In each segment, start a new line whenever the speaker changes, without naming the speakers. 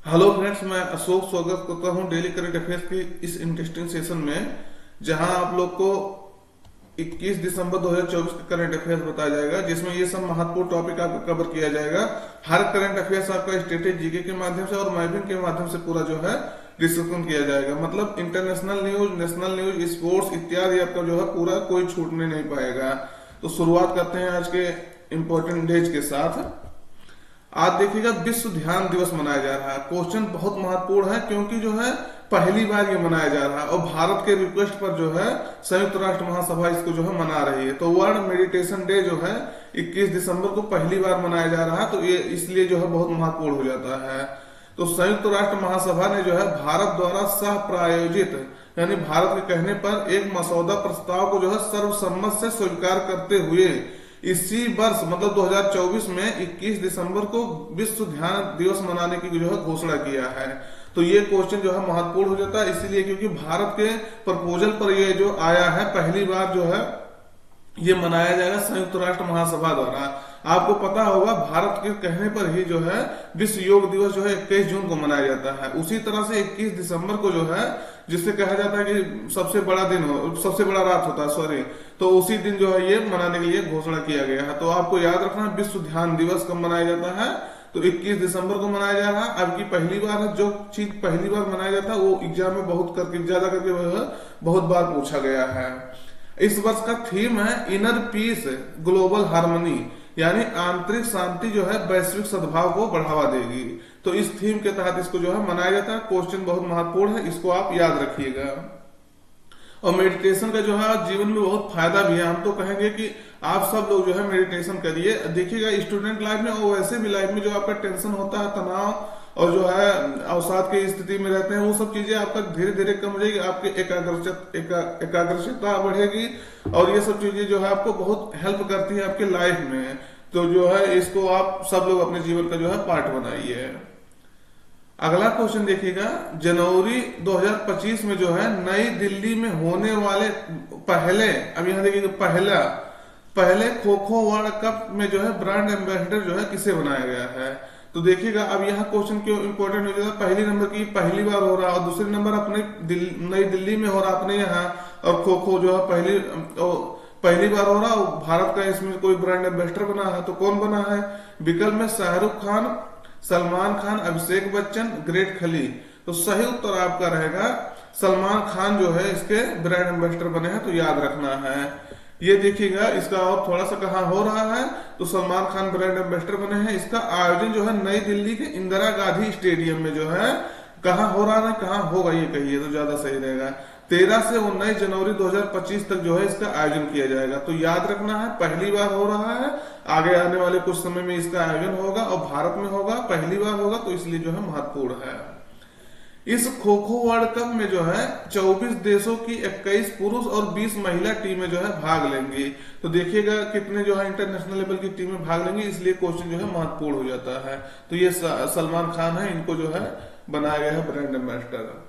Hello friends, मैं अशोक स्वागत करता हूं डेली करंट अफेयर्स के इस इंटरेस्टिंग सेशन में, जहां आप लोग को 21 दिसंबर 2024 का करंट अफेयर्स बताया जाएगा, जिसमें ये सब महत्वपूर्ण टॉपिक आपका कवर किया जाएगा। हर करंट अफेयर्स आपका स्टेटेड जीके के माध्यम से और मैपिंग के माध्यम से पूरा जो है डिस्कशन किया जाएगा। मतलब international news, national news, sports इत्यादि आपका जो है पूरा कोई छूटने नहीं पाएगा। तो शुरुआत करते हैं आज के इम्पोर्टेंट डेज के साथ। आज देखिएगा विश्व ध्यान दिवस मनाया जा रहा है। क्वेश्चन बहुत महत्वपूर्ण है क्योंकि जो है पहली बार ये मनाया जा रहा है और भारत के रिक्वेस्ट पर जो है संयुक्त राष्ट्र महासभा इसको जो है मना रही है। तो वर्ल्ड मेडिटेशन डे जो है 21 दिसंबर को पहली बार मनाया जा रहा है, तो ये इसलिए जो है बहुत महत्वपूर्ण हो जाता है। तो संयुक्त राष्ट्र महासभा ने जो है भारत द्वारा सह प्रायोजित यानी भारत के कहने पर एक मसौदा प्रस्ताव को जो है सर्वसम्मत से स्वीकार करते हुए इसी वर्ष मतलब 2024 में 21 दिसंबर को विश्व ध्यान दिवस मनाने की जो है घोषणा किया है। तो ये क्वेश्चन जो है महत्वपूर्ण हो जाता है इसीलिए क्योंकि भारत के प्रपोजल पर ये जो आया है, पहली बार जो है ये मनाया जाएगा संयुक्त राष्ट्र महासभा द्वारा। आपको पता होगा भारत के कहने पर ही जो है विश्व योग दिवस जो है 21 जून को मनाया जाता है। उसी तरह से 21 दिसंबर को जो है, जिससे कहा जाता है कि सबसे बड़ा दिन हो, सबसे बड़ा रात होता है, सॉरी, तो उसी दिन जो है ये मनाने के लिए घोषणा किया गया है। तो आपको याद रखना विश्व ध्यान दिवस कब मनाया जाता है, तो 21 दिसंबर को मनाया जा रहा है। अब की पहली बार है, जो चीज पहली बार मनाया जाता है वो एग्जाम में बहुत करके ज्यादा करके बहुत बार पूछा गया है। इस वर्ष का थीम है इनर पीस ग्लोबल हार्मनी, यानी आंतरिक शांति जो है वैश्विक सद्भाव को बढ़ावा देगी। तो इस थीम के तहत इसको जो है मनाया जाता है। क्वेश्चन बहुत महत्वपूर्ण है, इसको आप याद रखिएगा। और मेडिटेशन का जो है जीवन में बहुत फायदा भी है। हम तो कहेंगे कि आप सब लोग जो है मेडिटेशन करिए। देखिएगा स्टूडेंट लाइफ में और वैसे भी लाइफ में जो आपका टेंशन होता है, तनाव और जो है अवसाद की स्थिति में रहते हैं, वो सब चीजें आपका धीरे धीरे कम हो जाएगी। आपकी एकाग्रता बढ़ेगी और ये सब चीजें जो है आपको बहुत हेल्प करती है आपके लाइफ में। तो जो है इसको आप सब लोग अपने जीवन का जो है पार्ट बनाइए। अगला क्वेश्चन देखिएगा, जनवरी 2025 में जो है नई दिल्ली में होने वाले पहले, अब यहां देखिएगा पहले खो खो वर्ल्ड कप में जो है ब्रांड एम्बेसडर जो है किसे बनाया गया है। तो देखिएगा अब यहाँ क्वेश्चन क्यों इंपॉर्टेंट हो जाता है, पहली नंबर की पहली बार हो रहा है और दूसरे नंबर अपने नई दिल्ली में हो रहा अपने यहाँ, और खो खो जो है पहली बार हो रहा और भारत का इसमें कोई ब्रांड एम्बेसडर बना है। तो कौन बना है? विकल्प में शाहरुख खान, सलमान खान, अभिषेक बच्चन, ग्रेट खली। तो सही उत्तर आपका रहेगा सलमान खान जो है इसके ब्रांड एम्बेसडर बने हैं, तो याद रखना है। ये देखिएगा इसका और थोड़ा सा कहाँ हो रहा है, तो सलमान खान ब्रांड एम्बेसडर बने हैं। इसका आयोजन जो है नई दिल्ली के इंदिरा गांधी स्टेडियम में जो है कहाँ हो रहा है, कहाँ होगा ये कहिए तो ज्यादा सही रहेगा। 13 से 19 जनवरी 2025 तक जो है इसका आयोजन किया जाएगा। तो याद रखना है पहली बार हो रहा है, आगे आने वाले कुछ समय में इसका आयोजन होगा और भारत में होगा, पहली बार होगा, तो इसलिए जो है महत्वपूर्ण है। इस खो खो वर्ल्ड कप में जो है 24 देशों की 21 पुरुष और 20 महिला टीमें जो है भाग लेंगी। तो देखिएगा कितने जो है इंटरनेशनल लेवल की टीमें भाग लेंगी, इसलिए क्वेश्चन जो है महत्वपूर्ण हो जाता है। तो ये सलमान खान है, इनको जो है बनाया गया है ब्रांड एम्बेसडर।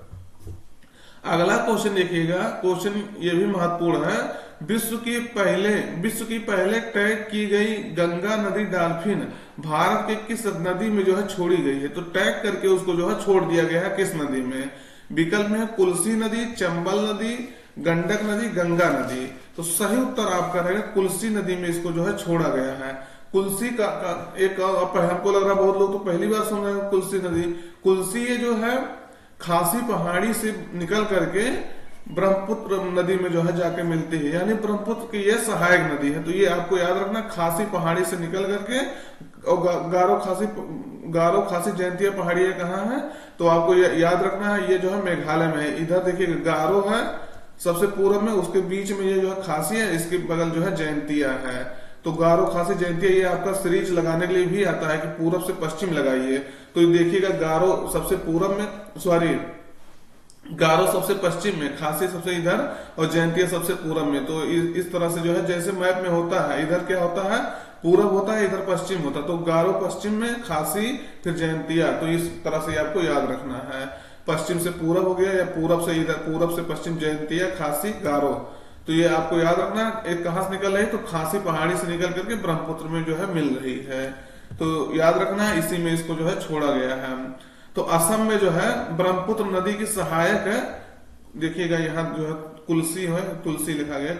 अगला क्वेश्चन देखिएगा, क्वेश्चन ये भी महत्वपूर्ण है। विश्व की पहले टैग की गई गंगा नदी डॉल्फिन भारत के किस नदी में जो है छोड़ी गई है? तो टैग करके उसको जो है छोड़ दिया गया है किस नदी में? विकल्प में है कुल्सी नदी, चंबल नदी, गंडक नदी, गंगा नदी। तो सही उत्तर आपका रहेगा कुल्सी नदी में इसको जो है छोड़ा गया है। कुल्सी का एक हमको लग रहा है बहुत लोग तो पहली बार सुन रहे हैं कुल्सी नदी। कुल्सी ये जो है खासी पहाड़ी से निकल करके ब्रह्मपुत्र नदी में जो है जाके मिलती है, यानी ब्रह्मपुत्र की ये सहायक नदी है। तो ये आपको याद रखना, खासी पहाड़ी से निकल करके और गारो खासी जयंतिया पहाड़ियां कहाँ है, तो आपको याद रखना है ये जो है मेघालय में है। इधर देखिए गारो है सबसे पूर्व में, उसके बीच में ये जो है खासी है, इसके बगल जो है जयंतिया है। तो गारो खासी जयंतिया ये आपका सीरीज लगाने के लिए भी आता है कि पूरब से पश्चिम लगाइए। तो देखिएगा गारो सबसे पूर्व में, सॉरी गारो सबसे पश्चिम में, खासी सबसे इधर और जयंतिया सबसे पूरब में। तो इस तरह से जो है जैसे मैप में होता है, इधर क्या होता है पूरब होता है, इधर पश्चिम होता है। तो गारो पश्चिम में, खासी फिर जयंतिया। तो इस तरह से आपको याद रखना है, पश्चिम से पूरब हो गया या पूरब से इधर, पूरब से पश्चिम जयंतिया, खासी, गारो। तो ये आपको याद रखना, एक कहां से निकल रही है, तो खासी पहाड़ी से निकल करके ब्रह्मपुत्र में जो है मिल रही है। तो याद रखना इसी में इसको जो है छोड़ा गया है। तो असम में जो है ब्रह्मपुत्र नदी की सहायक है, देखिएगा यहाँ जो है तुलसी लिखा गया,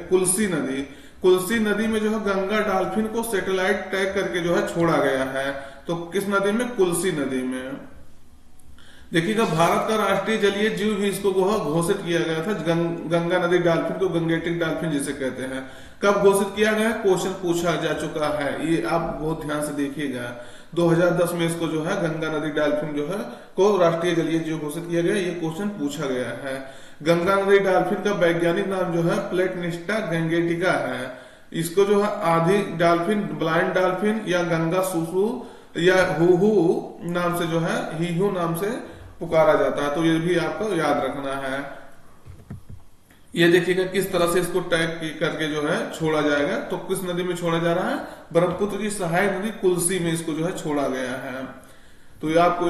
कुल्सी नदी में जो है गंगा डॉल्फिन को सैटेलाइट टैग करके जो है छोड़ा गया है। तो किस नदी में? कुल्सी नदी में। देखिएगा भारत का राष्ट्रीय जलीय जीव भी इसको घोषित किया गया था, गंगा नदी डॉल्फिन को गंगेटिक डॉल्फिन जिसे कहते हैं। कब घोषित किया गया? क्वेश्चन पूछा जा चुका है, ये आप बहुत ध्यान से देखिएगा। 2010 में इसको जो है गंगा नदी डॉल्फिन जो है को राष्ट्रीय जलीय जीव घोषित किया गया, ये क्वेश्चन पूछा गया है। गंगा नदी डॉल्फिन का वैज्ञानिक नाम जो है प्लेटनिस्टा गंगेटिका है। इसको जो है आधी डॉल्फिन, ब्लाइंड डॉल्फिन या गंगा सुसु या हुहू नाम से जो है हीहू नाम से पुकारा जाता है। तो ये भी आपको याद रखना है। ये देखिएगा किस तरह से इसको टैग करके जो है छोड़ा जाएगा। तो किस नदी में छोड़ा जा रहा है? ब्रह्मपुत्र की सहायक नदी कुल्सी में इसको जो है छोड़ा गया है। तो ये आपको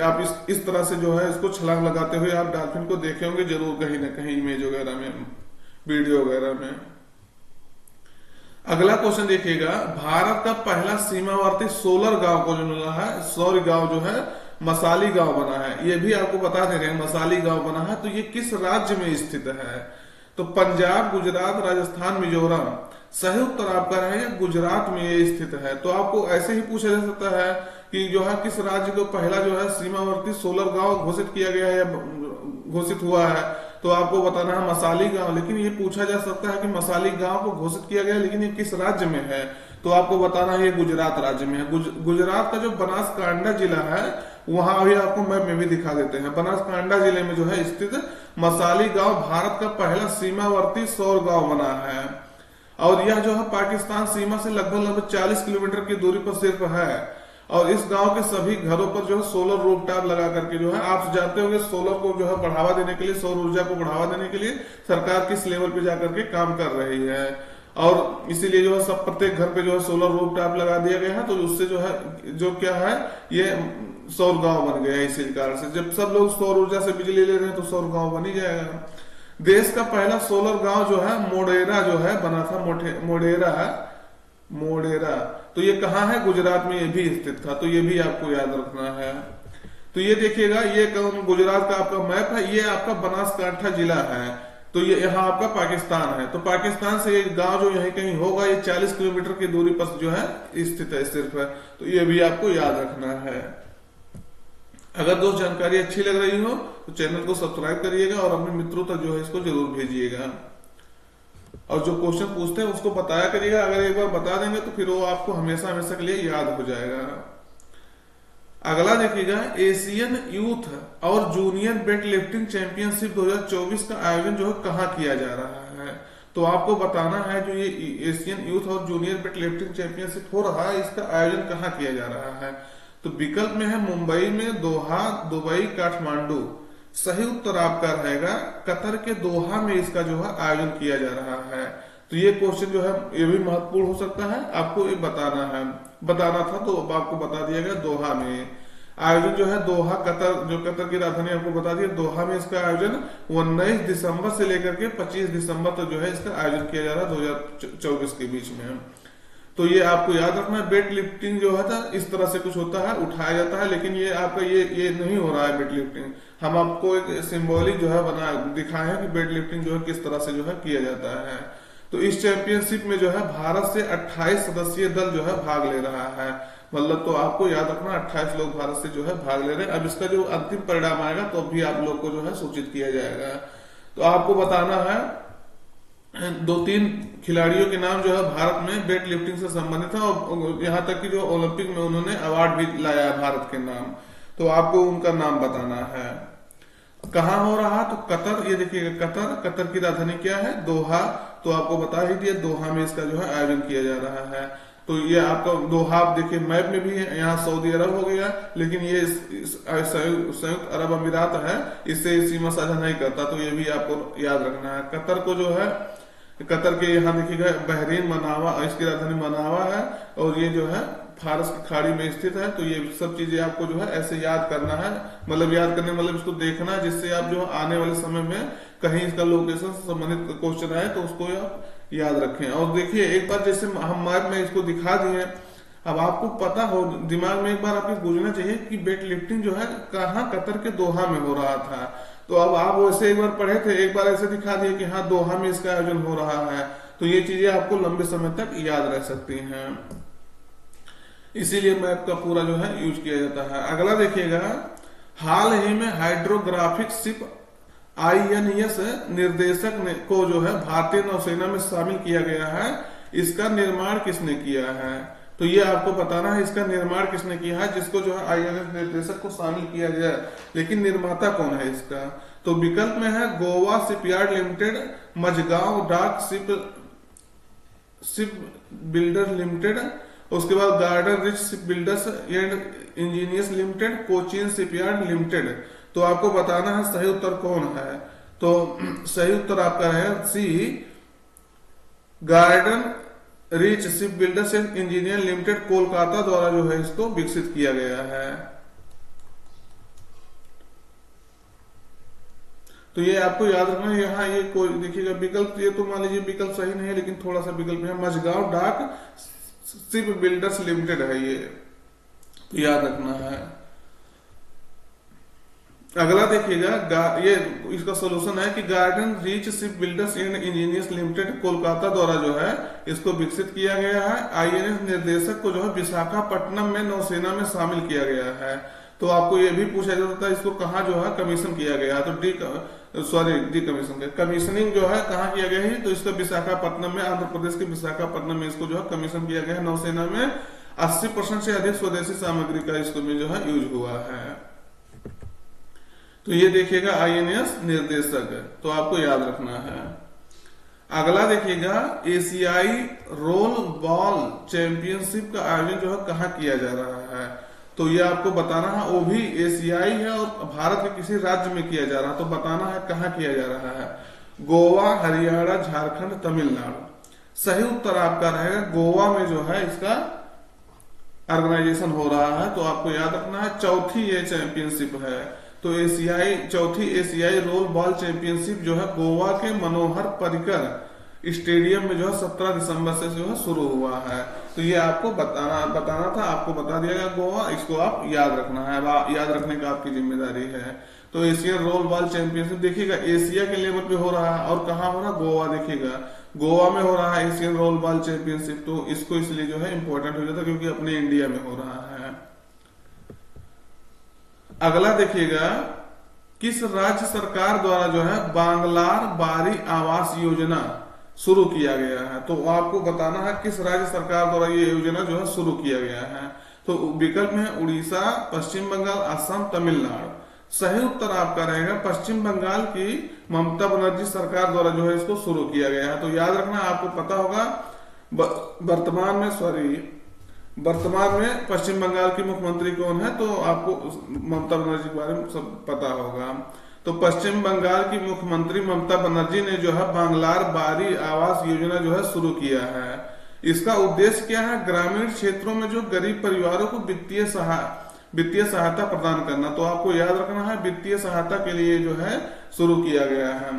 आप इस तरह से जो है इसको छलांग लगाते हुए आप डॉल्फिन को देखे होंगे जरूर कहीं ना कहीं इमेज वगैरह में, वीडियो वगैरह में। अगला क्वेश्चन देखिएगा, भारत का पहला सीमावर्ती सोलर गांव को जो मिला है, सौर गांव जो है मसाली गांव बना है। ये भी आपको बता दे रहे हैं मसाली गांव बना है। तो ये किस राज्य में स्थित है? तो पंजाब, गुजरात, राजस्थान, मिजोरम। सही उत्तर आपका रहेगा गुजरात में ये स्थित है। तो आपको ऐसे ही पूछा जा सकता है कि जो है किस राज्य को पहला जो है सीमावर्ती सोलर गांव घोषित किया गया है या घोषित हुआ है, तो आपको बताना है मसाली गांव। लेकिन ये पूछा जा सकता है कि मसाली गांव को घोषित किया गया लेकिन ये किस राज्य में है, तो आपको बताना है ये गुजरात राज्य में है। गुजरात का जो बनासकांडा जिला है वहां अभी आपको मैप में भी दिखा देते हैं। बनासकांडा जिले में जो है स्थित मसाली गांव भारत का पहला सीमावर्ती सौर गांव बना है। और यह जो है पाकिस्तान सीमा से लगभग 40 किलोमीटर की दूरी पर सिर्फ है। और इस गांव के सभी घरों पर जो है सोलर रूफटॉप लगा करके जो है, आप जानते होंगे सोलर को जो है बढ़ावा देने के लिए, सौर ऊर्जा को बढ़ावा देने के लिए सरकार किस लेवल पे जाकर के काम कर रही है। और इसीलिए जो है सब प्रत्येक घर पे जो है सोलर रूफटॉप लगा दिया गया है। तो उससे जो है जो क्या है ये सौर गांव बन गया है। इसी कारण से जब सब लोग सौर ऊर्जा से बिजली ले रहे हैं तो सौर गांव बन ही जाएगा। देश का पहला सोलर गांव जो है मोढेरा जो है बना था, मोढेरा। तो ये कहाँ है? गुजरात में ये भी स्थित था। तो ये भी आपको याद रखना है। तो ये देखिएगा ये गुजरात का आपका मैप है, ये आपका बनासकांठा जिला है। तो ये यहाँ आपका पाकिस्तान है। तो पाकिस्तान से ये गांव जो यहीं कहीं होगा, ये 40 किलोमीटर की दूरी पर जो है स्थित है सिर्फ है। तो ये भी आपको याद रखना है। अगर दोस्त जानकारी अच्छी लग रही हो तो चैनल को सब्सक्राइब करिएगा और अपने मित्रों तक जो है इसको जरूर भेजिएगा। और जो क्वेश्चन पूछते हैं उसको बताया करिएगा। अगर एक बार बता देंगे तो फिर वो आपको हमेशा हमेशा के लिए याद हो जाएगा। अगला देखिएगा, एशियन यूथ और जूनियर वेट लिफ्टिंग चैंपियनशिप 2024 का आयोजन जो है कहाँ किया जा रहा है? तो आपको बताना है जो ये एशियन यूथ और जूनियर वेट लिफ्टिंग चैंपियनशिप हो रहा है इसका आयोजन कहाँ किया जा रहा है? तो विकल्प में है मुंबई में, दोहा, दुबई, काठमांडू। सही उत्तर आपका रहेगा कतर के दोहा में इसका जो है आयोजन किया जा रहा है। तो ये क्वेश्चन जो है ये भी महत्वपूर्ण हो सकता है, आपको ये बताना था तो आपको बता दिया गया। दोहा में आयोजन जो है दोहा, कतर, जो कतर की राजधानी आपको बता दिया, दोहा में इसका आयोजन 19 दिसंबर से लेकर के 25 दिसंबर तक जो है इसका आयोजन किया जा रहा है 2024 के बीच में। तो ये आपको याद रखना है। वेट लिफ्टिंग जो है था इस तरह से कुछ होता है, उठाया जाता है, लेकिन ये आपका ये नहीं हो रहा है वेट लिफ्टिंग। हम आपको एक सिंबॉलिक जो है बना दिखाए हैं कि वेट लिफ्टिंग जो है किस तरह से जो है किया जाता है। तो इस चैंपियनशिप में जो है भारत से 28 सदस्यीय दल जो है भाग ले रहा है। मतलब तो आपको याद रखना 28 लोग भारत से जो है भाग ले रहे हैं। अब इसका जो अंतिम परिणाम आएगा तो भी आप लोग को जो है सूचित किया जाएगा। तो आपको बताना है 2-3 खिलाड़ियों के नाम जो है भारत में वेट लिफ्टिंग से संबंधित है और यहाँ तक कि जो ओलंपिक में उन्होंने अवार्ड भी लाया है भारत के नाम। तो आपको उनका नाम बताना है। कहाँ हो रहा? तो कतर। ये देखिएगा कतर की राजधानी क्या है? दोहा। तो आपको बता ही दिया दोहा में इसका जो है आयोजन किया जा रहा है। तो ये आपका दोहा आप देखिए मैप में भी है, यहाँ सऊदी अरब हो गया, लेकिन ये संयुक्त अरब अमीरात है, इससे सीमा साझा नहीं करता। तो ये भी आपको याद रखना है। कतर को जो है कतर के यहाँ देखिएगा बहरीन, मनावा, इसकी राजधानी मनावा है और ये जो है फारस की खाड़ी में स्थित है। तो ये सब चीजें आपको जो है ऐसे याद करना है। मतलब याद करने मतलब इसको देखना है जिससे आप जो आने वाले समय में कहीं इसका लोकेशन से संबंधित क्वेश्चन आए तो उसको आप याद रखें। और देखिए एक बार जैसे हम मैप में इसको दिखा दिए, अब आपको पता हो, दिमाग में एक बार आपके गूंजना चाहिए कि वेट लिफ्टिंग जो है कहाँ, कतर के दोहा में हो रहा था। तो अब आप वैसे एक बार पढ़े थे, एक बार ऐसे दिखा दिए कि हाँ दोहा में इसका आयोजन हो रहा है, तो ये चीजें आपको लंबे समय तक याद रह सकती हैं। इसीलिए मैप का पूरा जो है यूज किया जाता है। अगला देखिएगा, हाल ही में हाइड्रोग्राफिक शिप INS निर्देशक को जो है भारतीय नौसेना में शामिल किया गया है। इसका निर्माण किसने किया है? तो ये आपको बताना है इसका निर्माण किसने किया है, जिसको जो है INS निर्देशक को शामिल किया गया है। लेकिन निर्माता कौन है इसका? तो विकल्प में है गोवा शिपयार्ड लिमिटेड, मझगांव डाक शिप बिल्डर लिमिटेड, उसके बाद garden Reach Shipbuilders and engineers limited, Cochin shipyard limited. तो आपको बताना है सही उत्तर कौन है। तो सही उत्तर आपका है C, Garden Reach Shipbuilders and Engineer Limited, Kolkata द्वारा जो है इसको विकसित किया गया है। तो ये आपको याद रखना है। यहाँ ये कोई देखिएगा विकल्प, ये तो मान लीजिए विकल्प सही नहीं है, लेकिन थोड़ा सा विकल्प है, मझगांव डाक शिप बिल्डर्स लिमिटेड है ये, तो याद रखना है। अगला देखिएगा, ये इसका सोल्यूशन है कि garden reach ship builders and engineers limited, Kolkata द्वारा जो है इसको विकसित किया गया है। INS निर्देशक को जो है विशाखापट्टनम में नौसेना में शामिल किया गया है। तो आपको ये भी पूछा जाता था इसको कहाँ जो है कमीशन किया गया, तो डी कमीशन, कमीशनिंग जो है कहाँ किया गया है, तो इसको विशाखापट्टनम में, आंध्र प्रदेश के विशाखापट्टनम में इसको जो है कमीशन किया गया है। नौसेना में 80% से अधिक स्वदेशी सामग्री का इसको में जो है यूज हुआ है। तो ये देखिएगा INS निर्देशक, तो आपको याद रखना है। अगला देखिएगा, एशियाई रोल बॉल चैंपियनशिप का आयोजन जो है कहाँ किया जा रहा है। तो ये आपको बताना है, वो भी एशियाई है और भारत के किसी राज्य में किया जा रहा है, तो बताना है कहाँ किया जा रहा है। गोवा, हरियाणा, झारखंड, तमिलनाडु। सही उत्तर आपका रहेगा गोवा में जो है इसका ऑर्गेनाइजेशन हो रहा है। तो आपको याद रखना है चौथी ये चैंपियनशिप है। तो चौथी एशियाई रोल बॉल चैंपियनशिप जो है गोवा के मनोहर पर्रिकर स्टेडियम में जो है 17 दिसंबर से जो है शुरू हुआ है। तो ये आपको बताना था, आपको बता दिया गया गोवा, इसको आप याद रखना है, याद रखने का आपकी जिम्मेदारी है। तो एशियन रोल बॉल चैंपियनशिप देखिएगा एशिया के लेवल पे हो रहा है, और कहाँ हो रहा है, गोवा। देखिएगा गोवा में हो रहा है एशियन रोल बॉल चैंपियनशिप, तो इसको इसलिए जो है इंपॉर्टेंट हो जाता है क्योंकि अपने इंडिया में हो रहा है। अगला देखिएगा, किस राज्य सरकार द्वारा जो है बांग्लार बारी आवास योजना शुरू किया गया है। तो आपको बताना है किस राज्य सरकार द्वारा ये योजना जो है शुरू किया गया है। तो विकल्प में है उड़ीसा, पश्चिम बंगाल, असम, तमिलनाडु। सही उत्तर आपका रहेगा पश्चिम बंगाल की ममता बनर्जी सरकार द्वारा जो है इसको शुरू किया गया है। तो याद रखना, आपको पता होगा वर्तमान में पश्चिम बंगाल की मुख्यमंत्री कौन है, तो आपको ममता बनर्जी के बारे में सब पता होगा। तो पश्चिम बंगाल की मुख्यमंत्री ममता बनर्जी ने जो है बांग्लार बारी आवास योजना जो है शुरू किया है। इसका उद्देश्य क्या है, ग्रामीण क्षेत्रों में जो गरीब परिवारों को वित्तीय सहायता प्रदान करना। तो आपको याद रखना है वित्तीय सहायता के लिए जो है शुरू किया गया है।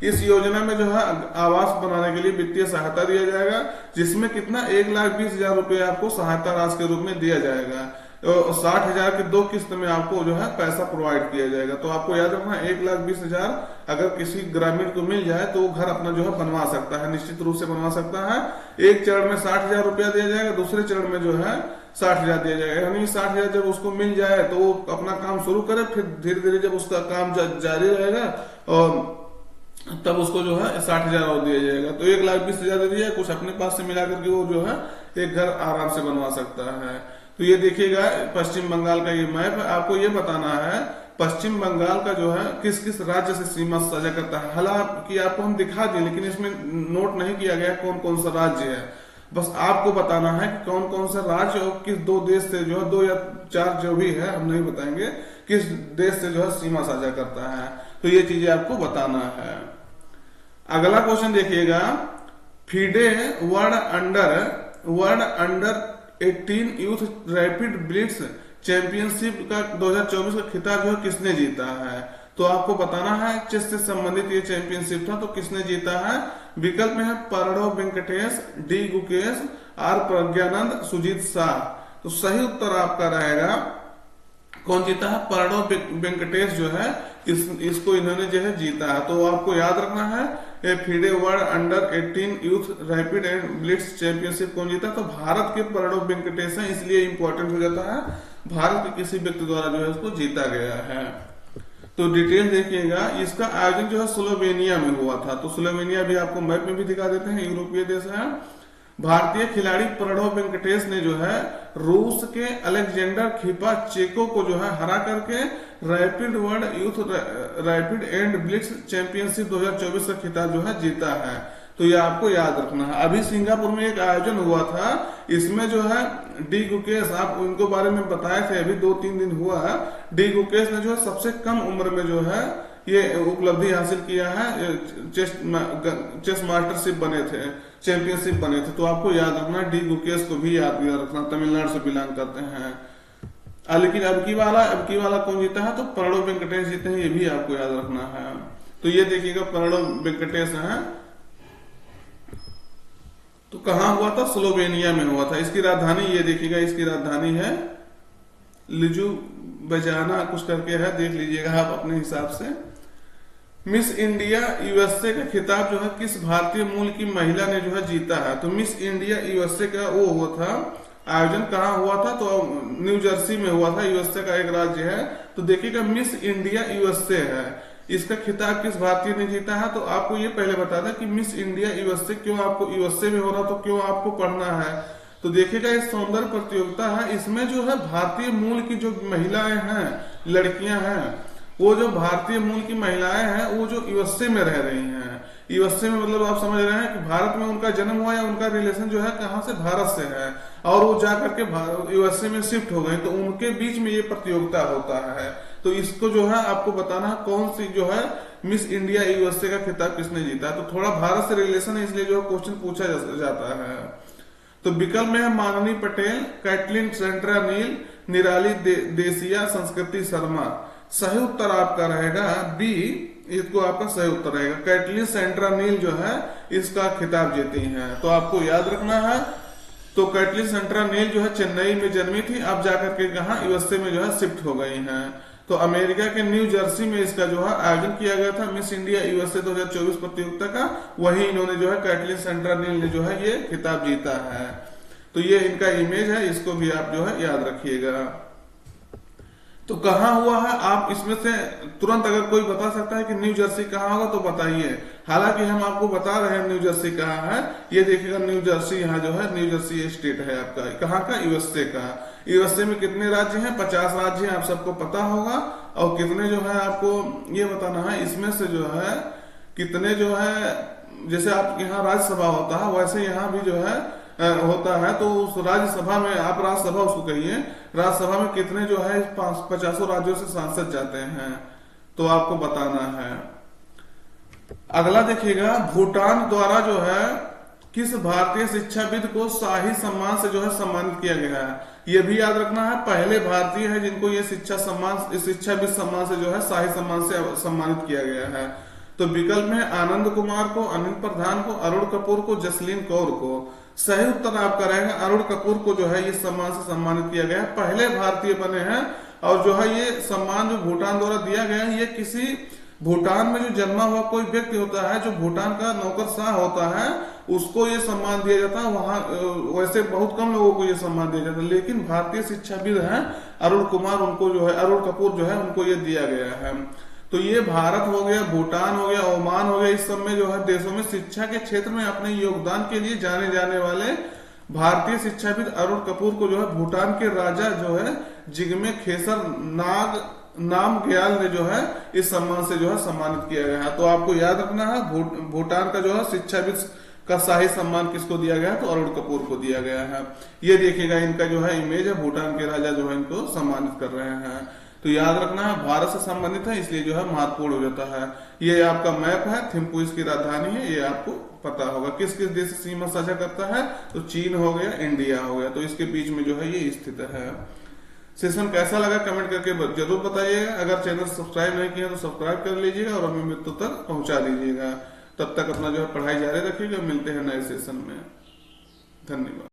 इस योजना में जो है आवास बनाने के लिए वित्तीय सहायता दिया जाएगा, जिसमें कितना 1,20,000 रुपए आपको सहायता राशि के रूप में दिया जाएगा। तो 60,000 की 2 किस्त में आपको जो है पैसा प्रोवाइड किया जाएगा। तो आपको याद रखना 1,20,000 अगर किसी ग्रामीण को मिल जाए तो वो घर अपना जो है बनवा सकता है, निश्चित रूप से बनवा सकता है। एक चरण में 60,000 रुपया दिया जाएगा, दूसरे चरण में जो है 60,000 दिया जाएगा। यानी 60,000 जब उसको मिल जाए तो वो अपना काम शुरू करे, फिर धीरे धीरे जब उसका काम जारी रहेगा और तब उसको जो है 60,000 और दिया जाएगा। तो 1,20,000 दे दिया, कुछ अपने पास से मिला करके वो जो है एक घर आराम से बनवा सकता है। तो ये देखिएगा पश्चिम बंगाल का ये मैप है। आपको ये बताना है पश्चिम बंगाल का जो है किस किस राज्य से सीमा साझा करता है। हालांकि आपको हम दिखा दें, लेकिन इसमें नोट नहीं किया गया कौन कौन सा राज्य है। बस आपको बताना है कि कौन कौन सा राज्य और किस 2 देश से जो है 2 या 4 जो भी है, हम नहीं बताएंगे, किस देश से जो है सीमा साझा करता है। तो ये चीजें आपको बताना है। अगला क्वेश्चन देखिएगा, FIDE world under 18 youth rapid Blitz championship का 2024 का खिताब जो है किसने जीता है। तो आपको बताना है चेस से संबंधित ये चैंपियनशिप था, तो किसने जीता है। विकल्प में है प्रणव वेंकटेश, डी गुकेश, आर प्रज्ञानंद, सुजीत शाह। तो सही उत्तर आपका रहेगा कौन जीता है, प्रणब वेंकटेश जो है इसको इन्होंने जो है जीता है। तो आपको याद रखना है ये FIDE world under 18 youth rapid and blitz championship कौन जीता, तो भारत के प्रणब वेंकटेश है, इसलिए इंपॉर्टेंट हो जाता है, भारत के किसी व्यक्ति द्वारा जो है उसको जीता गया है। तो डिटेल देखिएगा, इसका आयोजन जो है स्लोवेनिया में हुआ था। तो स्लोवेनिया भी आपको मैप में भी दिखा देते हैं, यूरोपीय देश है। भारतीय खिलाड़ी प्रणब वेंकटेश ने जो है रूस के अलेक्जेंडर खिपाचेको को जो है हरा करके rapid world youth rapid and blitz championship 2024 का खिताब जो है जीता है। तो ये आपको याद रखना है। अभी सिंगापुर में एक आयोजन हुआ था, इसमें जो है डी गुकेश, आप उनको बारे में बताए थे, अभी 2-3 दिन हुआ है। डी गुकेश ने जो है सबसे कम उम्र में जो है ये उपलब्धि हासिल किया है, चेस मास्टरशिप बने थे, चैंपियनशिप बने थे। तो आपको याद रखना, डी गुकेश को भी याद रखना, तमिलनाडु से बिलोंग करते हैं। लेकिन अब की वाला कौन जीता है, तो प्रणब वेंकटेश जीते हैं, ये भी आपको याद रखना है। तो ये देखिएगा प्रणब वेंकटेश है। तो कहां हुआ था, स्लोवेनिया में हुआ था। इसकी राजधानी ये देखिएगा, इसकी राजधानी है लिजुबजाना कुछ करके है, देख लीजिएगा आप अपने हिसाब से। मिस इंडिया यूएसए का खिताब जो है किस भारतीय मूल की महिला ने जो है जीता है, तो मिस इंडिया यूएसए का वो हुआ था, आयोजन कहाँ हुआ था, तो न्यू जर्सी में हुआ था, यूएसए का एक राज्य है। तो देखिएगा मिस इंडिया यूएसए है, इसका खिताब किस भारतीय ने जीता है। तो आपको ये पहले बता दें कि मिस इंडिया यूएसए क्यों आपको यूएसए में हो रहा, तो क्यों आपको पढ़ना है। तो देखिएगा ये सौंदर्य प्रतियोगिता है, इसमें जो है भारतीय मूल की जो महिलाएं हैं, लड़कियां हैं, वो जो भारतीय मूल की महिलाएं हैं वो जो यूएसए में रह रही हैं, यूएसए में मतलब आप समझ रहे हैं कि भारत में उनका जन्म हुआ या उनका रिलेशन जो है कहां से, भारत से है, और वो जाकर के यूएसए में शिफ्ट हो गए, तो उनके बीच में ये प्रतियोगिता होता है। तो इसको जो है आपको बताना है कौन सी जो है मिस इंडिया यूएसए का खिताब किसने जीता। तो थोड़ा भारत से रिलेशन है, इसलिए जो क्वेश्चन पूछा जाता है। तो विकल्प में है माननी पटेल, कैटलिन सेंट्रा नील, निराली देसिया, संस्कृति शर्मा। सही उत्तर आपका रहेगा बी, इसको आपका सही उत्तर रहेगा, कैटलिन सेंट्रा नील जो है इसका खिताब जीती हैं। तो आपको याद रखना है, तो कैटलिन सेंट्रा नील जो है चेन्नई में जन्मी थी, अब जाकर के कहा यूएसए में जो है शिफ्ट हो गई हैं। तो अमेरिका के न्यू जर्सी में इसका जो है आयोजन किया गया था मिस इंडिया यूएसए 2024 प्रतियोगिता का, वही इन्होंने जो है कैटलिन सेंट्रा नील ने जो है ये खिताब जीता है। तो ये इनका इमेज है, इसको भी आप जो है याद रखिएगा। तो कहाँ हुआ है, आप इसमें से तुरंत अगर कोई बता सकता है कि न्यू जर्सी कहाँ होगा तो बताइए। हालांकि हम आपको बता रहे हैं न्यू जर्सी कहाँ है, ये देखिएगा न्यू जर्सी, यहाँ जो है न्यू जर्सी स्टेट है आपका, कहाँ का, यूएसए का। यूएसए में कितने राज्य हैं, 50 राज्य हैं, आप सबको पता होगा। और कितने जो है आपको ये बताना है, इसमें से जो है कितने जो है, जैसे आप यहाँ राज्यसभा होता है वैसे यहाँ भी जो है होता है। तो उस राज्यसभा में, आप राज्यसभा उसको कहिए, राज्यसभा में कितने जो है 50 राज्यों से सांसद जाते हैं, तो आपको बताना है। अगला देखिएगा, भूटान द्वारा जो है किस भारतीय शिक्षाविद को शाही सम्मान से जो है सम्मानित किया गया है, ये भी याद रखना है। पहले भारतीय है जिनको ये शिक्षाविद सम्मान से जो है शाही सम्मान से सम्मानित किया गया है। तो विकल्प में आनंद कुमार को, अनिल प्रधान को, अरुण कपूर को, जसलीन कौर को। सही उत्तर आपका रहेगा अरुण कपूर को जो है इस सम्मान से सम्मानित किया गया है, पहले भारतीय बने हैं। और जो है ये सम्मान जो भूटान द्वारा दिया गया है, ये किसी भूटान में जो जन्मा हुआ कोई व्यक्ति होता है, जो भूटान का नौकरशाह होता है, उसको ये सम्मान दिया जाता है। वहां वैसे बहुत कम लोगों को ये सम्मान दिया जाता है, लेकिन भारतीय शिक्षाविद हैं अरुण कुमार, उनको जो है अरुण कपूर जो है उनको ये दिया गया है। तो ये भारत हो गया, भूटान हो गया, ओमान हो गया, इस सब में जो है देशों में शिक्षा के क्षेत्र में अपने योगदान के लिए जाने जाने वाले भारतीय शिक्षाविद अरुण कपूर को जो है भूटान के राजा जो है जिग्मे खेसर नामग्याल ने जो है इस सम्मान से जो है सम्मानित किया गया है। तो आपको याद रखना है, भूटान का जो है शिक्षाविद का शाही सम्मान किसको दिया गया है, तो अरुण कपूर को दिया गया है। ये देखिएगा इनका जो है इमेज है, भूटान के राजा जो है इनको सम्मानित कर रहे हैं। तो याद रखना है भारत से संबंधित है, इसलिए जो है महत्वपूर्ण हो जाता है। ये आपका मैप है, थिम्पू इसकी राजधानी है, ये आपको पता होगा। किस किस देश से सीमा साझा करता है, तो चीन हो गया, इंडिया हो गया, तो इसके बीच में जो है ये स्थित है। सेशन कैसा लगा कमेंट करके जरूर बताइएगा। अगर चैनल सब्सक्राइब नहीं किया तो सब्सक्राइब कर लीजिएगा और हमें मित्रों तक पहुंचा दीजिएगा। तब तक अपना जो है पढ़ाई जारी रखिएगा। मिलते हैं नए सेशन में, धन्यवाद।